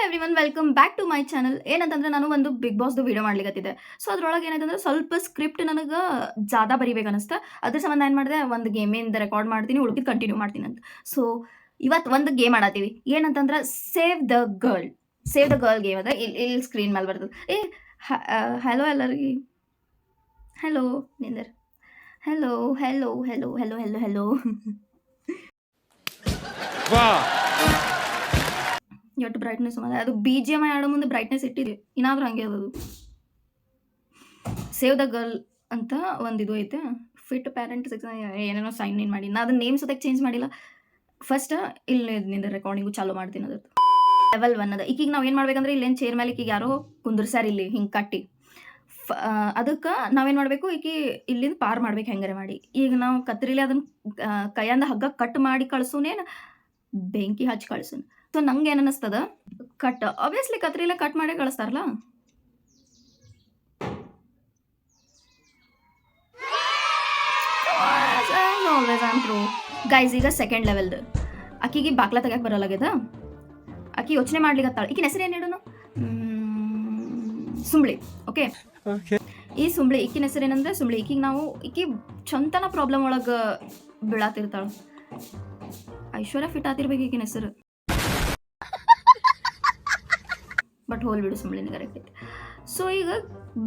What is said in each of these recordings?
Everyone welcome back to my channel. ಏನಂತಂದ್ರೆ ನಾನು ಒಂದು ಬಿಗ್ ಬಾಸ್ದು ವಿಡಿಯೋ ಮಾಡ್ಲಿಕತ್ತಿದ್ದೆ. ಸೊ ಅದ್ರೊಳಗೆ ಏನಾಯ್ತಂದ್ರೆ ಸ್ವಲ್ಪ ಸ್ಕ್ರಿಪ್ಟ್ ನನಗೆ ಜಾದಾ ಬರಿಬೇಕು ಅನಿಸ್ತಾ. ಅದ್ರ ಸಂಬಂಧ ಏನು ಮಾಡಿದೆ, ಒಂದು ಗೇಮಿಂದ ರೆಕಾರ್ಡ್ ಮಾಡ್ತೀನಿ, ಉಳ್ಕಿದ್ದು ಕಂಟಿನ್ಯೂ ಮಾಡ್ತೀನಿ ಅಂತ. ಸೊ ಇವತ್ತು ಒಂದು ಗೇಮ್ ಆಡತ್ತೀವಿ. ಏನಂತಂದ್ರೆ save the girl. Save the girl game ಅದ. ಇಲ್ಲಿ ಸ್ಕ್ರೀನ್ ಮೇಲೆ ಬರ್ತದೆ. ಹಲೋ ಎಲ್ಲರಿಗೆ. ಹಲೋ ನಿಂದರ್. Hello hello hello hello hello hello ಎಷ್ಟು ಬ್ರೈಟ್ನೆಸ್ ಮಾಡ ಅದು ಬಿ ಜಿ ಎಮ್ ಐ ಆಡೋ ಮುಂದೆ ಬ್ರೈಟ್ನೆಸ್ ಇಟ್ಟಿದೆ. ಏನಾದರೂ ಹಂಗೆ ಅದದು. ಸೇವ್ ದ ಗರ್ಲ್ ಅಂತ ಒಂದು ಇದು ಐತೆ. ಫಿಟ್ ಪ್ಯಾರೆಂಟ್ ಏನೇನೋ ಸೈನ್ ಇನ್ ಮಾಡಿ. ನಾ ಅದನ್ನ ನೇಮ್ ಸುತ್ತಕ್ಕೆ ಚೇಂಜ್ ಮಾಡಿಲ್ಲ. ಫಸ್ಟ್ ಇಲ್ಲಿ ನಿಂದ ರೆಕಾರ್ಡಿಂಗು ಚಾಲೂ ಮಾಡ್ತೀನಿ. ಅದ್ರದ್ದು ಲೆವೆಲ್ 1 ಅದ. ಈಗ ನಾವು ಏನು ಮಾಡ್ಬೇಕಂದ್ರೆ ಇಲ್ಲೇನು ಚೇರ್ ಮೇಲೆ ಈಗ ಯಾರೋ ಕುಂದ್ರಸ್ಯಾರ ಇಲ್ಲಿ ಹಿಂಗೆ ಕಟ್ಟಿ. ಅದಕ್ಕೆ ನಾವೇನು ಮಾಡಬೇಕು, ಈಗ ಇಲ್ಲಿಂದ ಪಾರ್ ಮಾಡ್ಬೇಕು ಹೆಂಗಾರೆ ಮಾಡಿ. ಈಗ ನಾವು ಕತ್ರಿಲಿ ಅದನ್ನ ಕೈಯಿಂದ ಹಗ್ಗ ಕಟ್ ಮಾಡಿ ಕಳ್ಸೋನೇನು ಬೆಂಕಿ ಹಚ್ಚಿ ಕಳ್ಸೋನು. ಸೊ ನಂಗೆ ಏನು ಅನ್ನಿಸ್ತದ, ಕಟ್ ಆಬ್ವಿಯಸ್ಲಿ ಕತ್ರಿಲೆ ಕಟ್ ಮಾಡಿ ಕಳಿಸ್ತಾರಲ್ಲ. Always am true guys. ಈಗ ಸೆಕೆಂಡ್ ಲೆವೆಲ್ದು ಆಕಿಗೆ ಬಾಕ್ಲ ತೆಗ್ಯಾಕೆ ಬರಲಾಗ್ಯದ. ಆಕಿ ಯೋಚನೆ ಮಾಡ್ಲಿಕ್ಕತ್ತಾಳ. ಈಕಿನ ಹೆಸರು ಏನು ಹೇಳೋನು? ಸುಂಬ್ಳಿ. ಓಕೆ, ಈ ಸುಂಬ್ಳಿ ಈಕಿನ ಹೆಸರು ಏನಂದ್ರೆ ಸುಂಬ್ಳಿ. ಈಕಿ ಚಂತನ ಪ್ರಾಬ್ಲಮ್ ಒಳಗೆ ಬೀಳಾತಿರ್ತಾಳ. ಐಶ್ವರ್ಯ ಫಿಟ್ ಆತಿರ್ಬೇಕು ಈಕಿನ ಹೆಸರು. ಬಟ್ ಹೋಲ್ ಬಿಡು, ಸುಂಬ್ಳಿನ ಕರೆಕ್ಟ್ ಐತಿ. ಸೊ ಈಗ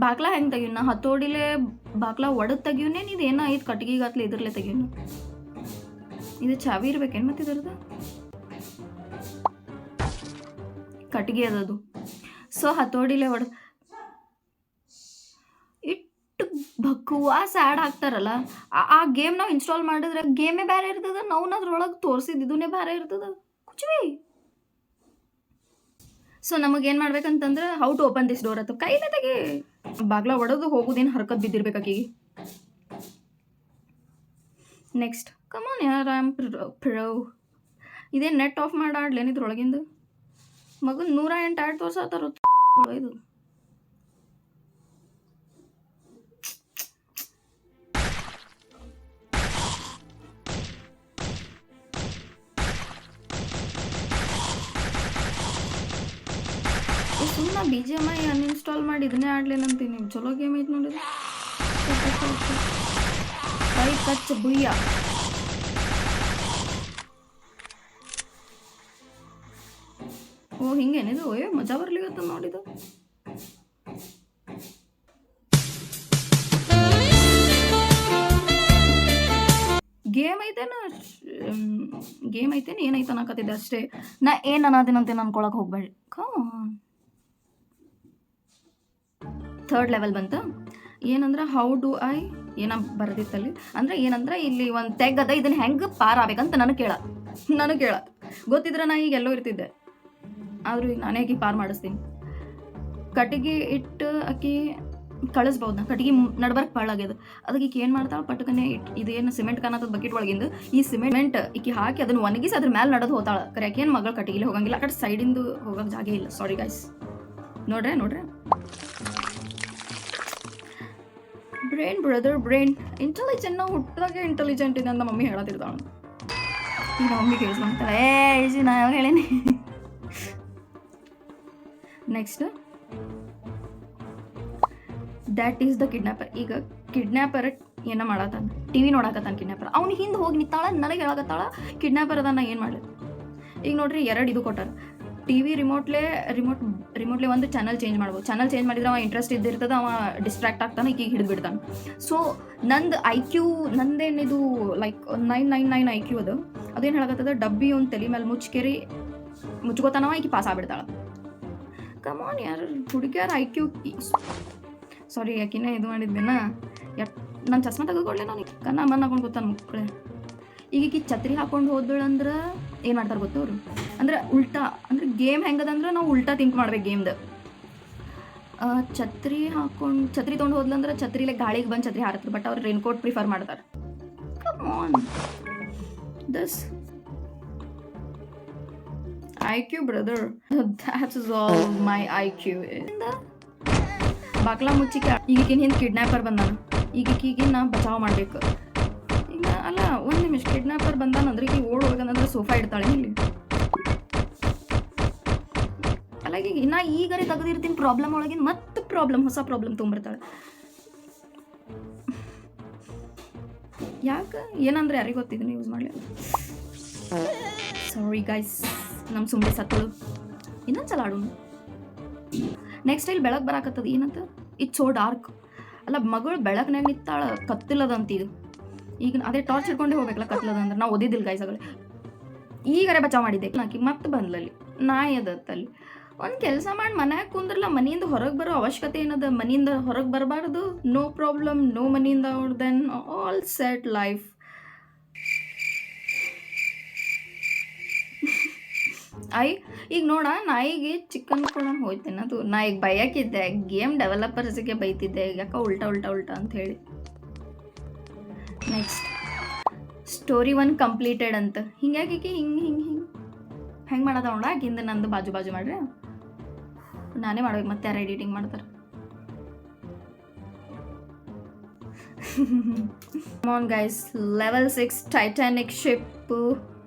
ಬಾಕ್ಲ ಹೆಂಗೆ ತೆಗಿಯೋಣ? ಹತ್ತೋಡಿಲೆ ಬಾಕ್ಲ ಒಡದ್ ತೆಗಿಯೋನೇನು? ಇದು ಏನೋ ಐದು ಕಟ್ಗಿಗೆ ಹತ್ಲೆ ಇದ್ರಲ್ಲೇ ತೆಗಿಯೋನು. ಇದು ಚಾವಿ ಇರ್ಬೇಕೇನು? ಮತ್ತೆ ಇದ್ರದ್ದು ಕಟ್ಗೆ ಅದದು. ಸೊ ಹತ್ತೋಡಿಲೆ ಇಟ್ಟು ಬಕ್ವಾಸ್ ಆ್ಯಡ್ ಹಾಕ್ತಾರಲ್ಲ. ಆ ಗೇಮ್ ನಾವು ಇನ್ಸ್ಟಾಲ್ ಮಾಡಿದ್ರೆ ಗೇಮೇ ಬೇರೆ ಇರ್ತದ. ನಾವು ಅದ್ರೊಳಗೆ ತೋರಿಸಿದ ಇದನ್ನೇ ಬೇರೆ ಇರ್ತದ. ಕುಚ್ವಿ. ಸೊ ನಮಗೇನು ಮಾಡ್ಬೇಕಂತಂದ್ರೆ how to open this door ಅಥವಾ ಕೈಲೇ ತೆಗಿ. ಬಾಗ್ಲ ಒಡೆದು ಹೋಗೋದೇನು ಹರ್ಕತ್ ಬಿದ್ದಿರ್ಬೇಕಾಕೀಗ. ನೆಕ್ಸ್ಟ್ ಕಮಾನ್ ಯಾರ್, ಐ ಆಮ್ ಪ್ರೌ. ಇದೇನು ನೆಟ್ ಆಫ್ ಮಾಡಿ ಆಡ್ಲೇನು ಇದ್ರೊಳಗಿಂದು? ಮಗನ 108 ಆಡ್ ತೋರ್ಸತ್ತಾರ. ಇದು ಸುಮ್ಮನೆ B G M I uninstall ಮಾಡಿ ಇದನ್ನೇ ಆಡ್ಲೇನಂತೀನಿ. ಚಲೋ ಗೇಮ್ ಐತೆ ನೋಡಿದ್ರೆ. ಕೈ ಕಚ್ಚ ಬುಯ್ಯ. ಓ ಹಿಂಗೇನಿದು? ಮಜಾ ಬರ್ಲಿಗತ್ತ ನೋಡಿದು. ಗೇಮ್ ಐತೇನು ಏನೈತೆ ಅನ್ನಕತ್ತಿದ್ದೆ ಅಷ್ಟೇ. ನಾ ಏನು ಅನ್ನೋದಿನಂತೇನು ಅನ್ಕೊಳಕ್ಕೆ ಹೋಗ್ಬೇಡಿ. ಥರ್ಡ್ ಲೆವೆಲ್ ಬಂತು. ಏನಂದ್ರೆ ಹೌ ಡು ಐ ಏನ ಬರೆದಿತ್ತಲ್ಲಿ ಅಂದರೆ ಏನಂದ್ರೆ ಇಲ್ಲಿ ಒಂದು ತೆಗ್ಗದ. ಇದನ್ನ ಹೆಂಗೆ ಪಾರ್ ಆಗ್ಬೇಕಂತ ನನಗೆ ಕೇಳ ಗೊತ್ತಿದ್ರೆ ನಾ ಈಗ ಎಲ್ಲೋ ಇರ್ತಿದ್ದೆ. ಆದರೂ ಈಗ ನಾನೇ ಆಕಿ ಪಾರ್ ಮಾಡಿಸ್ತೀನಿ. ಕಟ್ಟಿಗೆ ಇಟ್ಟು ಆಕಿ ಕಳಿಸ್ಬೋದು. ನಾ ಕಟ್ಟಿಗೆ ನಡ್ಬರ್ಕ್ ಪಾಳಾಗ್ಯದ. ಅದಕ್ಕೆ ಈಕೆ ಏನು ಮಾಡ್ತಾಳೆ, ಪಟ್ಟಕನೆ ಇದೇನು ಸಿಮೆಂಟ್ ಕಾಣತ್ತದ ಬಕೆಟ್ ಒಳಗಿಂದು. ಈ ಸಿಮೆಂಟ್ ಈಕಿ ಹಾಕಿ ಅದನ್ನು ಒಣಗಿಸಿ ಅದ್ರ ಮೇಲೆ ನಡೆದು ಹೋತಾಳೆ. ಕರೆಯಾಕೆ ಏನು ಮಗಳು ಕಟ್ಟಿಗೆ ಹೋಗಂಗಿಲ್ಲ. ಆ ಕಡೆ ಸೈಡಿಂದು ಹೋಗೋಕೆ ಜಾಗ ಇಲ್ಲ. Sorry guys. ನೋಡ್ರೆ ಬ್ರೈನ್ ಬ್ರದರ್ ಬ್ರೈನ್ ಇಂಟೆಲಿಜೆಂಟ್. ನಾವು ಹುಟ್ಟಿದಾಗೆ ಇಂಟೆಲಿಜೆಂಟ್ ಇದೆ ಅಂತ ಮಮ್ಮಿ ಹೇಳತ್ತಿರ್ತಾಳೆ. ಈಗ ಮಮ್ಮಿ ಕೇಳಿಸ್ಕೊಂತಾಳೆ, ನಾ ಯಾವಾಗ ಹೇಳೇನಿ. Next that is the kidnapper. ಈಗ ಕಿಡ್ನಾಪರ್ ಏನೋ ಮಾಡತ್ತಾನ, ಟಿ ವಿ ನೋಡಕತ್ತಾನ ಕಿಡ್ನಾಪರ್. ಅವ್ನು ಹಿಂದೆ ಹೋಗಿ ನಿಂತಾಳ, ನನಗೆ ಹೇಳಕತ್ತಾಳ ಕಿಡ್ನಾಪರ್ ಅದನ್ನ ಏನು ಮಾಡಲಿ. ಈಗ ನೋಡ್ರಿ 2 ಇದು ಕೊಟ್ಟಾರ. ಟಿ ವಿ ರಿಮೋಟ್ಲೆ ಒಂದು ಚಾನಲ್ ಚೇಂಜ್ ಮಾಡ್ಬೋದು. ಚಾನಲ್ ಚೇಂಜ್ ಮಾಡಿದ್ರೆ ಅವ ಇಂಟ್ರೆಸ್ಟ್ ಇದ್ದಿರ್ತದೆ, ಅವ ಡಿಸ್ಟ್ರಾಕ್ಟ್ ಆಗ್ತಾನೆ, ಈಗ ಹಿಡಿದು ಬಿಡ್ತಾನೆ. ಸೊ ನಂದು IQ ನಂದೇನಿದು ಲೈಕ್ 999 IQ ಅದು. ಅದೇನು ಹೇಳಕತ್ತದ, ಡಬ್ಬಿ ಒಂದು ತಲೆ ಮೇಲೆ ಮುಚ್ಕೋತಾನವ, ಈಕಿ ಪಾಸ್ ಆಗ್ಬಿಡ್ತಾಳ. ಕಮಾನ್ ಯಾರು ಹುಡುಗಿಯಾರ IQ. ಸಾರಿ ಯಾಕಿನೇ ಇದು ಮಾಡಿದ್ದೇನ. ನಾನು ಚಸ್ಮಾ ತೆಗೆದುಕೊಳ್ಳೆ. ನಾನು ಕನ್ನ ಮನ್ನ ಹಾಕೊಂಡು ಗೊತ್ತಾನ ಮಕ್ಕಳೇ. ಈಗ ಛತ್ರಿ ಹಾಕೊಂಡು ಹೋದಳಂದ್ರೆ ಏನು ಮಾಡ್ತಾರೆ ಗೊತ್ತು ಅವರು? ಅಂದ್ರೆ ಉಲ್ಟಾ. ಅಂದ್ರೆ ಗೇಮ್ ಹೆಂಗದಂದ್ರೆ ನಾವು ಉಲ್ಟಾ ಥಿಂಕ್ ಮಾಡ್ಬೇಕು ಗೇಮ್ದು. ಛತ್ರಿ ತೊಗೊಂಡು ಹೋದ್ಲಂದ್ರೆ ಛತ್ರಿಲೆ ಗಾಳಿಗೆ ಬಂದು ಛತ್ರಿ ಹಾರತ್ತಾರೆ. ಬಟ್ ಅವ್ರು ರೈನ್ಕೋಟ್ ಪ್ರಿಫರ್ ಮಾಡ್ತಾರೆ. Come on this IQ brother. That is all my IQ. ಬಾಕ್ಲ ಮುಚ್ಚಿಕೆ. ಈಗಿನ ಹಿಂದೆ ಕಿಡ್ನಾಪರ್ ಬಂದಾನ. ಈಗಿನ ನಾ ಬಚಾವ್ ಮಾಡ್ಬೇಕು. ಈಗ ಅಲ್ಲ ಒಂದು ನಿಮಿಷ, ಕಿಡ್ನಾಪರ್ ಬಂದಾನಂದ್ರೆ ಈಗ ಓಡ್ ಹೋಗಂದ್ರೆ ಸೋಫಾ ಇಡ್ತಾಳೆ ಇಲ್ಲಿ. ಸಲಗಿ ನಾ ಈಗರೆ ತೆಗೆದಿರ್ತೀನಿ ಪ್ರಾಬ್ಲಮ್ ಒಳಗಿನ ಮತ್ತೆ ಹೊಸ ಪ್ರಾಬ್ಲಮ್ ತೊಗೊಂಬರ್ತಾಳೆ. ಯಾಕೆ ಏನಂದ್ರೆ ಯಾರಿಗೆ ಗೊತ್ತಿದ್ದೀನಿ ಯೂಸ್ ಮಾಡಲಿ. ಸಾರಿ ಗೈಸ್, ನಮ್ಮ ಸುಮ್ಮನೆ ಸತ್ತಳು. ಇನ್ನೊಂದ್ಸಲ ಆಡೋಣ. ನೆಕ್ಸ್ಟ್ ಇಲ್ಲಿ ಬೆಳಗ್ಗೆ ಬರಾಕತ್ತದ. ಏನಂತ ಇದು ಸೋ ಡಾರ್ಕ್ ಅಲ್ಲ, ಮಗಳು ಬೆಳಗ್ನಾಗ ನಿತ್ತಾಳ, ಕತ್ತಿಲ್ಲದಂತ ಇದು. ಈಗ ಅದೇ ಟಾರ್ಚ್ ಹಿಡ್ಕೊಂಡೇ ಹೋಗ್ಬೇಕಲ್ಲ ಕತ್ಲದ ಅಂದ್ರೆ. ನಾವು ಓದಿದ್ದಿಲ್ಲ ಗೈಸ್ ಆಗಲೇ. ಈಗರೆ ಬಚಾವ್ ಮಾಡಿದ್ದೆ ನಾಕಿ ಮತ್ತೆ ಬಂದ್ಲಲ್ಲಿ ನಾಯಿ ಅದತ್ತಲ್ಲಿ. ಒಂದು ಕೆಲಸ ಮಾಡಿ ಮನ್ಯಾಗ ಕುಂದ್ರಲ್ಲ, ಮನೆಯಿಂದ ಹೊರಗೆ ಬರೋ ಅವಶ್ಯಕತೆ ಏನದ? ಮನೆಯಿಂದ ಹೊರಗೆ ಬರಬಾರ್ದು, ನೋ ಪ್ರಾಬ್ಲಮ್, ನೋ ಮನಿಯಿಂದ out, then all set life. ಈಗ ನೋಡ, ನಾಯಿಗೆ ಚಿಕನ್ ಕೊಡೋಣ ಹೋಯ್ತೇನೆ. ಅದು ನಾ ಈಗ ಬೈಯಾಕಿದ್ದೆ, ಗೇಮ್ ಡೆವಲಪರ್ಸ್ಗೆ ಬೈತಿದ್ದೆ, ಈಗ ಯಾಕೆ ಉಲ್ಟಾ ಅಂತ ಹೇಳಿ. ನೆಕ್ಸ್ಟ್ ಸ್ಟೋರಿ 1 ಕಂಪ್ಲೀಟೆಡ್ ಅಂತ. ಹಿಂಗಾಗಿ ಹೆಂಗೆ ಮಾಡೋದ ನೋಡ. ಆಕಿಂದ ನಂದು ಬಾಜು ಮಾಡ್ರೆ ನಾನೇ ಮಾಡ್ಬೇಕು, ಮತ್ತೆ ಯಾರು ಎಡಿಟಿಂಗ್ ಮಾಡ್ತಾರೆ? On guys, level 6 Titanic ship.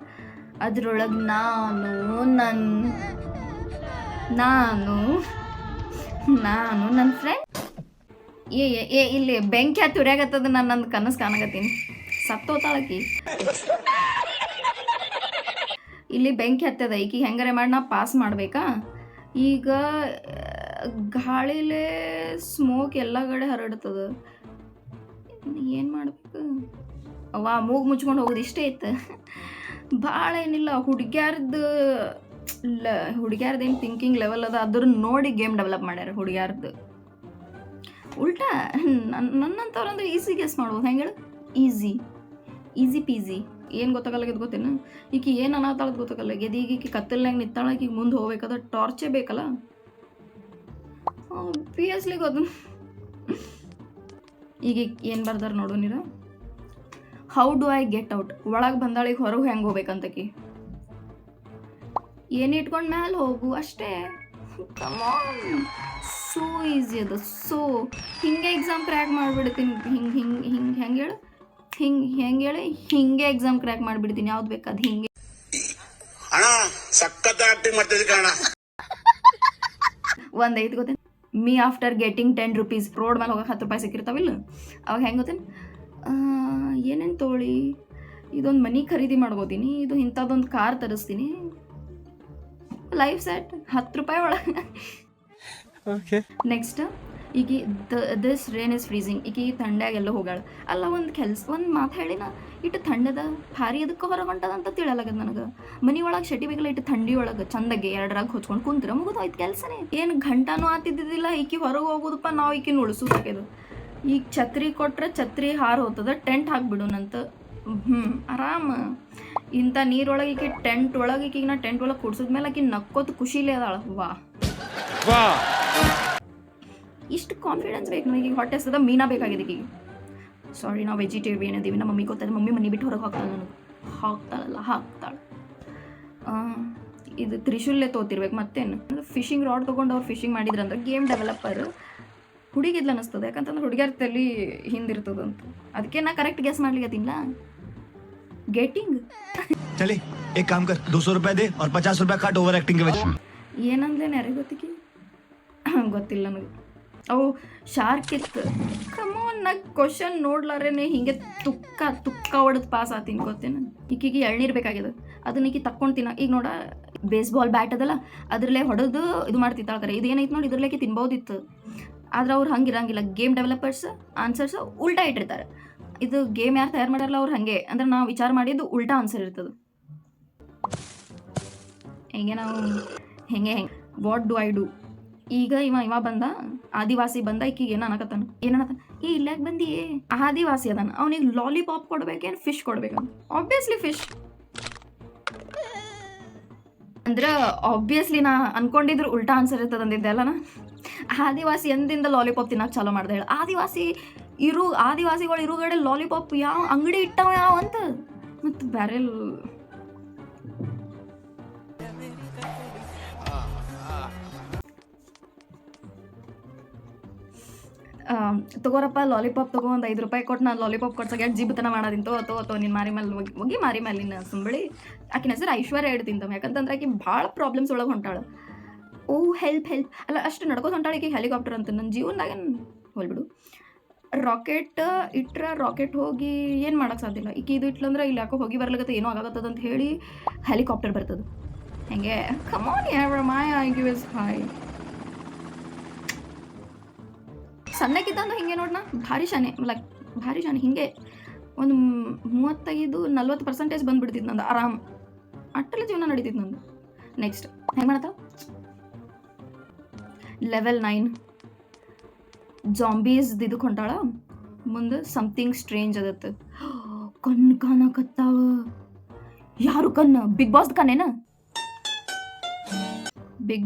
ಅದ್ರೊಳಗೆ ನಾನು ನನ್ನ ಫ್ರೆಂಡ್ ಇಲ್ಲಿ ಬೆಂಕಿ ಹತ್ತಿ ಉರಿಯಾಗತ್ತದ. ನಾನು ನಂದು ಕನಸು ಕಾಣಕತ್ತೀನಿ, ಸತ್ತೋತಾಳಕಿ. ಇಲ್ಲಿ ಬೆಂಕಿ ಹತ್ತದ, ಈಕಿ ಹೆಂಗಾರೆ ಮಾಡಿ ನಾ ಪಾಸ್ ಮಾಡಬೇಕಾ? ಈಗ ಗಾಳಿಲೇ ಸ್ಮೋಕ್ ಎಲ್ಲ ಕಡೆ ಹರಡ್ತದ. ಏನು ಮಾಡ್ಬೇಕು? ಅವ್ವ ಮೂಗು ಮುಚ್ಕೊಂಡು ಹೋಗೋದು ಇಷ್ಟೇ ಇತ್ತು. ಭಾಳ ಏನಿಲ್ಲ. ಹುಡುಗ್ಯಾರ್ದೇನು ಥಿಂಕಿಂಗ್ ಲೆವೆಲ್ ಅದ, ಅದ್ರ ನೋಡಿ ಗೇಮ್ ಡೆವಲಪ್ ಮಾಡ್ಯಾರ ಹುಡುಗ್ಯಾರ್ದು. ಉಲ್ಟಾ ನನ್ನಂಥವ್ರಂದ್ರೆ ಈಸಿ ಗೆಸ್ ಮಾಡ್ಬೋದು. ಹೆಂಗೆ ಹೇಳು? Easy peasy. ಏನು ಗೊತ್ತಾಗಲ್ಲ ಗೊತ್ತೇನು? ಈಕಿ ಏನು ಅನ್ನತಾಳದು ಗೊತ್ತಾಗಲ್ಲ. ಈಕಿ ಕತ್ತಲ್ನಾಗ ನಿತ್ತಾಳ, ಈಕಿಗೆ ಮುಂದೆ ಹೋಗ್ಬೇಕಾದ್ರೆ ಟಾರ್ಚೇ ಬೇಕಲ್ಲ. ಆಬ್ವಿಯಸ್ಲಿ ಗೊತ್ತು. ಈಗ ಏನು ಬರ್ದಾರ ನೋಡು ನೀರು. How do I get out? ಒಳಗೆ ಬಂದಾಳಿಗೆ ಹೊರಗೆ ಹೆಂಗೆ ಹೋಗ್ಬೇಕಂತಕಿ. ಏನು ಇಟ್ಕೊಂಡು ಮ್ಯಾಲೆ ಹೋಗು ಅಷ್ಟೇ. ಸೋ ಈಸಿ ಅದು. ಸೊ ಹಿಂಗೆ ಎಕ್ಸಾಮ್ ಕ್ರ್ಯಾಕ್ ಮಾಡಿಬಿಡ್ತೀನಿ. ಹೆಂಗೆ ಹೇಳು? ಹೆಂಗೆ ಹೇಳಿ? ಹಿಂಗೆ ಎಕ್ಸಾಮ್ ಕ್ರ್ಯಾಕ್ ಮಾಡಿಬಿಡ್ತೀನಿ. ಯಾವ್ದು ಬೇಕಾದ ಹಿಂಗೆ. ಒಂದು ಐದು ಗೊತ್ತೇನು? Me after getting 10 rupees. Road ಮೇಲೆ ಹೋಗಕ್ಕೆ 10 ರೂಪಾಯಿ ಸಿಕ್ಕಿರ್ತಾವಿಲ್ಲ, ಅವಾಗ ಹೆಂಗೆ ಗೊತ್ತೇನು? ಏನೇನು ತೊಗೊಳ್ಳಿ, ಇದೊಂದು ಮನೆ ಖರೀದಿ ಮಾಡ್ಕೋತೀನಿ, ಇದು ಇಂಥದ್ದೊಂದು ಕಾರ್ ತರಿಸ್ತೀನಿ, ಲೈಫ್ ಸೆಟ್. 10 ರೂಪಾಯಿ ಒಳಗೆ. ನೆಕ್ಸ್ಟ್ ಈಗ ದಿಸ್ ರೇನ್ ಇಸ್ ಫ್ರೀಸಿಂಗ್. ಈಗ ಈ ಥಂಡ್ಯಾಗ ಎಲ್ಲ ಹೋಗಾಳ ಅಲ್ಲ. ಒಂದು ಮಾತು ಹೇಳಿನ, ಇಟ್ಟು ಥಂಡದ ಭಾರಿ ಅದಕ್ಕೆ ಹೊರಗೆ ಹೊಂಟದಂತ ತಿಳಿಯಲಾಗದ ನನಗೆ. ಮನೆ ಒಳಗೆ ಶೆಟಿ ಬೇಕಲ್ಲ, ಇಟ್ಟು ಥಂಡಿ ಒಳಗೆ ಚಂದಗೆ 2 ರಾಗ ಹೊಚ್ಕೊಂಡು ಕುಂತ್ರ ಮುಗಿದೋಯ್ತು ಕೆಲಸನೇ. ಏನು ಗಂಟಾನೂ ಆತಿದ್ದಿದ್ದಿಲ್ಲ. ಈಕಿ ಹೊರಗೆ ಹೋಗೋದಪ್ಪ, ನಾವು ಈಕಿನ ಉಳಿಸೋದಾಗ್ಯದು. ಈಗ ಛತ್ರಿ ಕೊಟ್ರೆ ಛತ್ರಿ ಹಾರು ಹೋಗ್ತದ, ಟೆಂಟ್ ಹಾಕ್ಬಿಡೋಣಂತ. ಆರಾಮ. ಇಂಥ ನೀರೊಳಗೆ ಈಕಿ ಟೆಂಟ್ ಒಳಗೆ, ಈಕಿಗೆ ನಾ ಟೆಂಟ್ ಒಳಗೆ ಕುಡ್ಸಿದ್ಮೇಲೆ ಆಕಿ ನಕ್ಕೋತ ಖುಷಿಲೇ ಅದಾಳ. ವಾ, ಇಷ್ಟು ಕಾನ್ಫಿಡೆನ್ಸ್ ಬೇಕು ನನಗೆ. ಈಗ ಹೊಟ್ಟೆ ಹಸ್ತದ, ಮೀನಾ ಬೇಕಾಗಿದೆ ಈಗಿಗೆ. ಸಾರಿ, ನಾವು ವೆಜಿಟೇರಿಯನ್ ಇದೀವಿ. ನಮ್ಮ ಮಮ್ಮಿ ಗೊತ್ತಾದ್ರೆ ಮಮ್ಮಿ ಮನೆ ಬಿಟ್ಟು ಹೊರಗೆ ಹಾಕ್ತಾಳೆ. ನನಗೆ ಹಾಕ್ತಾಳೆ. ಇದು ತ್ರಿಶೂಲೇ ತೋತಿರ್ಬೇಕು ಮತ್ತೇನು. ಫಿಶಿಂಗ್ ರಾಡ್ ತೊಗೊಂಡು ಅವ್ರು ಫಿಶಿಂಗ್ ಮಾಡಿದ್ರಂದ್ರೆ ಗೇಮ್ ಡೆವಲಪರ್ ಹುಡುಗಿದ್ಲ ಅನ್ನಿಸ್ತದೆ. ಯಾಕಂತಂದ್ರೆ ಹುಡುಗಿಯರ ತಲೆ ಹಿಂದಿರ್ತದಂತ. ಅದಕ್ಕೆ ನಾ ಕರೆಕ್ಟ್ ಗೆಸ್ ಮಾಡ್ಲಿಕ್ಕತ್ತಿಲ್ಲ. ಗೆಟಿಂಗ್ ಚಲಿ ಏಕ್ ಕಾಮ್ ಕರ್, 200 ರೂಪಾಯಿ ದೇ और 50 ರೂಪಾಯಿ ಕಾಟ್ ಓವರ್ ಆಕ್ಟಿಂಗ್ ಗೆ. ಏನಂದ್ಲೇನು ಯಾರಿಗೆ ಗೊತ್ತಿಕ್ಕಿ? ಗೊತ್ತಿಲ್ಲ ನನಗೆ. ಅವು ಶಾರ್ಕ್ ಇತ್ತು. ಕಮೋನ್, ನಾ ಕ್ವಶನ್ ನೋಡ್ಲಾರೇನೆ ಹಿಂಗೆ ತುಕ್ಕ ಹೊಡೆದು ಪಾಸ್ ಆತೀನಿ. ಗೊತ್ತೇನು? ಈಕಿಗೆ ಎಳ್ನೀರು ಬೇಕಾಗ್ಯದ, ಅದನ್ನ ಈಕಿ ತಕ್ಕೊಂಡು ಈಗ ನೋಡ, ಬೇಸ್ಬಾಲ್ ಬ್ಯಾಟ್ ಅದಲ್ಲ, ಅದರಲ್ಲೇ ಹೊಡೆದು ಇದು ಮಾಡ್ತಿತ್ತಾಳ. ಕರೆ ಇದೇನೈತೆ ನೋಡಿ, ಇದ್ರಲ್ಲೇಕಿ ತಿನ್ಬೋದಿತ್ತು. ಆದ್ರೆ ಅವ್ರು ಹಂಗಿರಂಗಿಲ್ಲ. ಗೇಮ್ ಡೆವಲಪರ್ಸ್ ಆನ್ಸರ್ಸ್ ಉಲ್ಟಾ ಇಟ್ಟಿರ್ತಾರೆ. ಇದು ಗೇಮ್ ಯಾರು ತಯಾರು ಮಾಡ್ಯಾರಲ್ಲ ಅವ್ರು ಹಾಗೆ. ಅಂದ್ರೆ ನಾವು ವಿಚಾರ ಮಾಡಿದ್ದು ಉಲ್ಟಾ ಆನ್ಸರ್ ಇರ್ತದೆ. ಹೆಂಗೆ ನಾವು ಹೆಂಗೆ ವಾಟ್ ಡು ಐ ಡೂ? ಈಗ ಇವ ಬಂದ, ಆದಿವಾಸಿ ಬಂದ. ಈಕಿಗೆ ಏನನ್ನಕತ್ತಾನ? ಇಲ್ಲಾಕೆ ಬಂದಿ? ಆದಿವಾಸಿ ಅದಾನ, ಅವನಿಗೆ ಲಾಲಿಪಾಪ್ ಕೊಡ್ಬೇಕೇನು ಫಿಶ್ ಕೊಡ್ಬೇಕಂತ? Obviously fish. ಅಂದ್ರೆ ಆಬ್ವಿಯಸ್ಲಿ ನಾ ಅನ್ಕೊಂಡಿದ್ರು ಉಲ್ಟಾ ಆನ್ಸರ್ ಇರ್ತದೆ ಅಂದಿದ್ದೆ ಅಲ್ಲ. ನಾ ಆದಿವಾಸಿ ಎಂದಿಂದ ಲಾಲಿಪಾಪ್ ತಿನ್ನಕ್ಕೆ ಚಾಲೂ ಮಾಡ್ದೆ ಹೇಳಿ. ಆದಿವಾಸಿಗಳು ಇರುಗಡೆ ಲಾಲಿಪಾಪ್ ಯಾವ ಅಂಗಡಿ ಇಟ್ಟವ ಯಾವ ಅಂತ. ಮತ್ತು ಬೇರೆ ತಗೋರಪ್ಪ ಲಾಲಿಪಾಪ್ ತಗೋ, ಒಂದು 5 ರೂಪಾಯಿ ಕೊಟ್ಟು ನಾನು ಲಾಲಿಪಾಪ್ ಕೊಡ್ಸಕ್ಕೆ ಜಿಬ್ತನ ಮಾಡೋದಿಂತು. ಅಥವಾ ನಿನ್ನ ಮಾರಿ ಮೇಲೆ ಹೋಗಿ ಮಾರಿ ಮೇಲೆ ನಿನ್ನ ಸುಂಬಳಿ. ಆಕಿನ ಹೆಸರು ಐಶ್ವರ್ಯ ಇಡ್ತಿಂತವ. ಯಾಕಂತಂದ್ರೆ ಆಕಿ ಭಾಳ ಪ್ರಾಬ್ಲಮ್ಸ್ ಒಳಗೆ ಹೊಂಟಾಳು. ಓ ಹೆಲ್ಪ್ ಅಲ್ಲ ಅಷ್ಟು ನಡ್ಕೋತ ಹೊಂಟಾಳಿಕೆ ಹೆಲಿಕಾಪ್ಟರ್ ಅಂತ ನನ್ನ ಜೀವನದಾಗ ಹೋಲ್ಬಿಡು. ರಾಕೆಟ್ ಇಟ್ರೆ ರಾಕೆಟ್ ಹೋಗಿ ಏನು ಮಾಡೋಕ್ಕೆ ಸಾಧ್ಯ ಇಲ್ಲ. ಈಕೆ ಇದು ಇಟ್ಲಂದ್ರೆ ಇಲ್ಲಿ ಯಾಕೋ ಹೋಗಿ ಬರ್ಲಿಕ್ಕೆ ಏನೋ ಆಗತ್ತದ ಅಂತ ಹೇಳಿ ಹೆಲಿಕಾಪ್ಟರ್ ಬರ್ತದೆ. ಹೆಂಗೆ ಕಮಾನ್ ಯಾರ ಮಾಯ ಐಕ್ಯೂ ಇಸ್ ಹೈ. ಸಣ್ಣಕ್ಕಿದ್ದಂದು ಹಿಂಗೆ ನೋಡ್ನ ಭಾರಿ ಶಾನೆ ಹಿಂಗೆ ಒಂದು 35-40% ಬಂದುಬಿಡ್ತಿದ್ದು ನಂದು ಆರಾಮ್. ಅಟ್ಟಲ್ಲಿ ಜೀವನ ನಡೀತಿತ್ತು ನಂದು. ನೆಕ್ಸ್ಟ್ ಹೆಂಗೆ ಮಾಡತ್ತ ಲೆವೆಲ್ 9 ಜಾಂಬೀಸ್ ಇದಕ್ಕೆ ಹೊಂಟಾಳ. ಮುಂದೆ ಸಮಥಿಂಗ್ ಸ್ಟ್ರೇಂಜ್ ಅದತ್ತು. ಕಣ್ಣು ಕಾಣಕತ್ತಾವ. ಯಾರು ಕಣ್ಣು? ಬಿಗ್ ಬಾಸ್ ಕಣ್ಣೇನ? ಬಿಗ್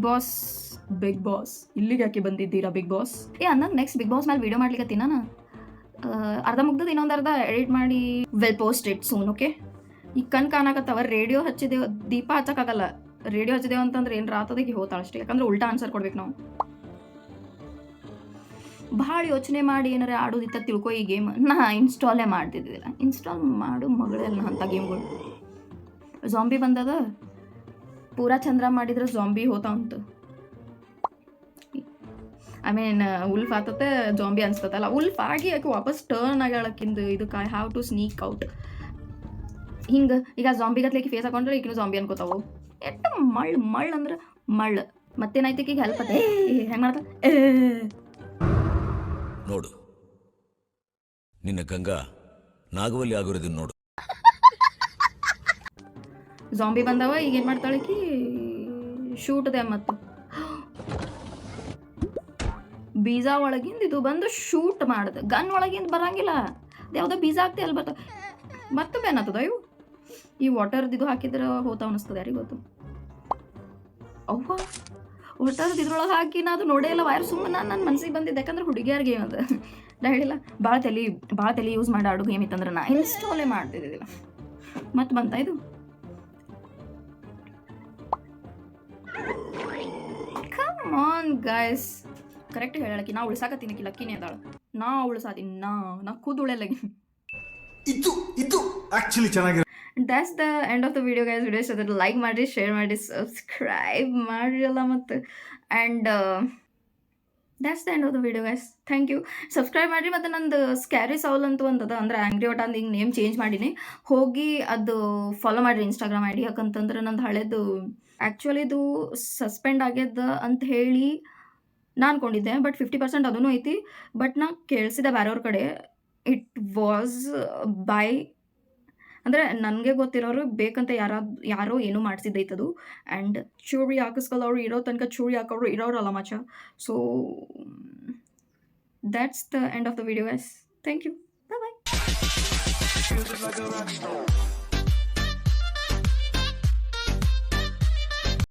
ಬಾಸ್ ಇಲ್ಲಿಗೆ ಯಾಕೆ ಬಂದಿದ್ದೀರಾ ಬಿಗ್ ಬಾಸ್? ಅಂದಂಗೆ ನೆಕ್ಸ್ಟ್ ಬಿಗ್ ಬಾಸ್ ಮೇಲೆ ವೀಡಿಯೋ ಮಾಡ್ಲಿಕ್ಕೆ ನಾನು ಅರ್ಧ ಮುಗ್ದದ, ಇನ್ನೊಂದು ಅರ್ಧ ಎಡಿಟ್ ಮಾಡಿ we'll post it soon. Okay, ಈ ಕಣ್ಣು ಕಾಣಕತ್ತವ. ರೇಡಿಯೋ ಹಚ್ಚಿದೇವು, ದೀಪ ಹಚ್ಚಕ್ಕಾಗಲ್ಲ. ರೇಡಿಯೋ ಹಚ್ಚಿದೇವು ಅಂತಂದ್ರೆ ಏನು ರಾತದಾಗಿ ಹೋತಾಳ ಅಷ್ಟೇ. ಯಾಕಂದ್ರೆ ಉಲ್ಟಾ ಆನ್ಸರ್ ಕೊಡ್ಬೇಕು ನಾವು. ಭಾಳ ಯೋಚನೆ ಮಾಡಿ ಏನಾರ ಆಡೋದಿತ್ತ ತಿಳ್ಕೊ ಈ ಗೇಮ್. ನಾ ಇನ್ಸ್ಟಾಲೇ ಮಾಡ್ತಿದ್ದಿಲ್ಲ. ಇನ್ಸ್ಟಾಲ್ ಮಾಡು ಮಗಳೆಲ್ಲ ಅಂಥ ಗೇಮ್ಗಳು. ಜಾಂಬಿ ಬಂದದ, ಪೂರಾ ಚಂದ್ರ ಮಾಡಿದ್ರೆ ಜಾಂಬಿ ಹೋತಾ ಉಂಟು. ಐ ಮೀನ್ ಉಲ್ಫ್ ಆತತೆ ಜಾಂಬಿ ಅನ್ಸ್ತತಲ್ಲ. ಉಲ್ಫ್ ಆಗಿ ಯಾಕೆ ವಾಪಸ್ ಟರ್ನ್ ಆಗ್ಯಾಳಕ್ಕಿಂದು ಇದಕ್ಕೆ I have to sneak out. ಹಿಂಗೆ ಈಗ ಜಾಂಬಿ ಗತ್ಲಿಕ್ಕೆ ಫೇಸ್ ಹಾಕೊಂಡ್ರೆ ಈಗಿನ ಜಾಂಬಿ ಅನ್ಕೋತಾವು. ಎಷ್ಟು ಮಳ್ ಅಂದ್ರೆ ಮಳ್. ಮತ್ತೇನಾಯ್ತು ಈಗ ಹೆಲ್ಪ್ ಅದೇ ಹೆಂಗೆ ಮಾಡ್ತಾ ನೋಡು, ನಿನ್ನ ಗಂಗಾ ನಾಗವಲ್ಲಿ ಆಗಿರೋದನ್ನ ನೋಡು. ಜಾಂಬಿ ಬಂದವ. ಈಗ ಏನು ಮಾಡ್ತಾಳಕಿ? ಶೂಟ್ದೆ ಮತ್ತು ಬೀಜಾ ಒಳಗಿಂದ ಇದು ಬಂದು ಶೂಟ್ ಮಾಡಿದೆ. ಗನ್ ಒಳಗಿಂದ ಬರಂಗಿಲ್ಲ. ಅದು ಯಾವುದೋ ಬೀಜ ಆಗ್ತಿ ಅಲ್ಲಿ ಬರ್ತಾವ. ಮತ್ತೆ ಬೇನಾಗ್ತದ ಇವು. ಈ ವಾಟರ್ದು ಇದು ಹಾಕಿದ್ರೆ ಹೋತಾವ ಅನಿಸ್ತದೆ. ಯಾರಿಗೆ ಗೊತ್ತು? ಅವ್ವ ವಾಟರ್ದು ಇದ್ರೊಳಗೆ ಹಾಕಿ ನಾ ಅದು ನೋಡೇ ಇಲ್ಲ. ವೈರ್ ಸುಮ್ಮನೆ ನನ್ನ ಮನಸ್ಸಿಗೆ ಬಂದಿದ್ದೆ. ಯಾಕಂದ್ರೆ ಹುಡುಗಿಯರ್ ಗೇಮ್ ಅದು. ನಾ ಹೇಳಿಲ್ಲ ಭಾಳ ತಲೆ ಯೂಸ್ ಮಾಡಿ ಆಡೋ ಗೇಮ್ ಇತ್ತಂದ್ರೆ ನಾ ಇನ್ಸ್ಟಾಲೇ ಮಾಡ್ತಿದ್ದಿಲ್ಲ. ಮತ್ತೆ ಬಂತ ಇದು. ಕಮ್ ಆನ್ ಗೈಸ್, ಕರೆಕ್ಟ್ ಹೇಳಕ್ಕೆ ನಾ ಉಳ್ಸಾಕತ್ತೀನಿ. ಲಕ್ಕಿನೇ ಅದಾಳ. ನಾ ಉಳ್ಸಾತೀನಿ. ನಾ ಕೂದುಳೆಲ್ಲ. ಇದು ಆಕ್ಚುಲಿ ಚೆನ್ನಾಗಿ. That's the end of the video guys. Video ಇಷ್ಟ ಆದರೆ ಲೈಕ್ ಮಾಡಿ, ಶೇರ್ ಮಾಡಿ, ಸಬ್ಸ್ಕ್ರೈಬ್ ಮಾಡಿರಲ್ಲ ಮತ್ತು and that's the end of the video guys. Thank you. Subscribe ಮಾಡಿರಿ. ಮತ್ತು ನಂದು ಸ್ಕ್ಯಾರಿ ಸೌಲ್ ಅಂತ ಒಂದದ, ಅಂದ್ರೆ ಆ್ಯಂಗ್ರಿ ಒಟ ಅಂದು ಹಿಂಗೆ ನೇಮ್ ಚೇಂಜ್ ಮಾಡೀನಿ. ಹೋಗಿ ಅದು ಫಾಲೋ ಮಾಡಿರಿ ಇನ್ಸ್ಟಾಗ್ರಾಮ್ ಐ ಡಿ. ಯಾಕಂತಂದ್ರೆ ನಂದು ಹಳೇದು ಆ್ಯಕ್ಚುಲಿ ಇದು ಸಸ್ಪೆಂಡ್ ಆಗ್ಯದ ಅಂತ ಹೇಳಿ ನಾನು ಅನ್ಕೊಂಡಿದ್ದೆ. ಬಟ್ 50% ಅದೂ ಐತಿ. ಬಟ್ ನಾ ಕೇಳಿಸಿದೆ ಬೇರೆಯವ್ರ ಕಡೆ. ಇಟ್ ವಾಸ್ ಬೈ ಅಂದರೆ ನನಗೆ ಗೊತ್ತಿರೋರು ಬೇಕಂತ ಯಾರೋ ಏನೋ ಮಾಡಿಸಿದ್ದೈತದು. ಆ್ಯಂಡ್ ಚೂರಿ ಹಾಕಿಸ್ಕೊಳ್ಳೋರು ಇರೋ ತನಕ ಚೂರಿ ಹಾಕೋರು ಇರೋರಲ್ಲ ಮಚ. So that's the end of the video guys. Thank you. Bye bye.